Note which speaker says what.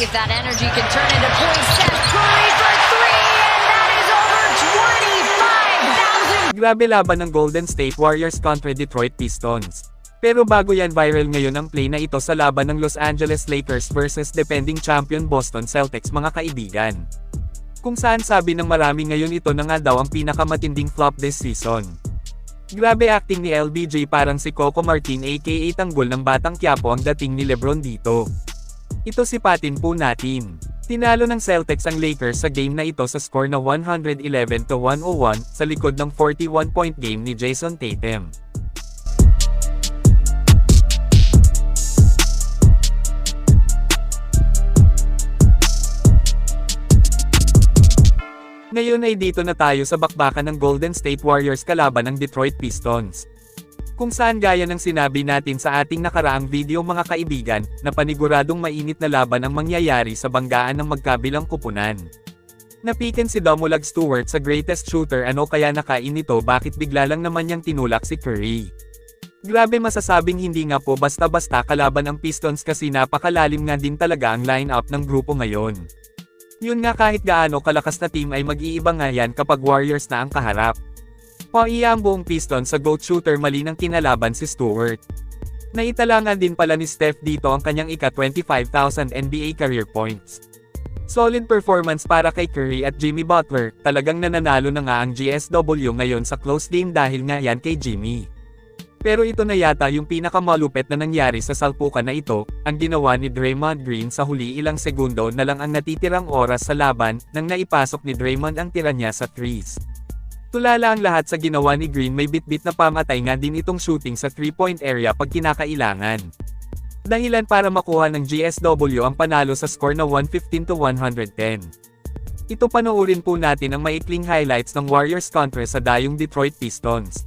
Speaker 1: see if that energy can turn into points. Steph Curry for three, and that is over 25,000.
Speaker 2: Grabe laban ng Golden State Warriors kontra Detroit Pistons. Pero bago yan, viral ngayon ang play na ito sa laban ng Los Angeles Lakers versus defending champion Boston Celtics, mga kaibigan. Kung saan sabi ng marami ngayon ito na nga daw ang pinakamatinding flop this season. Grabe acting ni LBJ, parang si Coco Martin aka Tanggol ng Batang Quiapo ang dating ni Lebron dito. Ito sipatin po natin. Tinalo ng Celtics ang Lakers sa game na ito sa score na 111-101 sa likod ng 41-point game ni Jason Tatum. Ngayon ay dito na tayo sa bakbakan ng Golden State Warriors kalaban ng Detroit Pistons. Kung saan gaya ng sinabi natin sa ating nakaraang video, mga kaibigan, na paniguradong mainit na laban ang mangyayari sa banggaan ng magkabilang kupunan. Napitin si Domolag Stewart sa greatest shooter, ano kaya nakain nito, bakit bigla lang naman niyang tinulak si Curry. Grabe, masasabing hindi nga po basta-basta kalaban ang Pistons kasi napakalalim nga din talaga ang lineup ng grupo ngayon. Yun nga, kahit gaano kalakas na team ay mag-iiba nga yan kapag Warriors na ang kaharap. Paiya ang buong Pistons sa GOAT shooter, mali ng kinalaban si Stewart. Naitalangan din pala ni Steph dito ang kanyang ika-25,000 NBA career points. Solid performance para kay Curry at Jimmy Butler, talagang nananalo na nga ang GSW ngayon sa close game dahil nga yan kay Jimmy. Pero ito na yata yung pinakamalupit na nangyari sa salpukan na ito, ang ginawa ni Draymond Green sa huli. Ilang segundo na lang ang natitirang oras sa laban, nang naipasok ni Draymond ang tira niya sa threes. Tulala ang lahat sa ginawa ni Green, may bit-bit na pamatay nga din itong shooting sa 3-point area pag kinakailangan. Dahilan para makuha ng GSW ang panalo sa score na 115-110. Ito, panoorin po natin ang maikling highlights ng Warriors kontra sa dayong Detroit Pistons.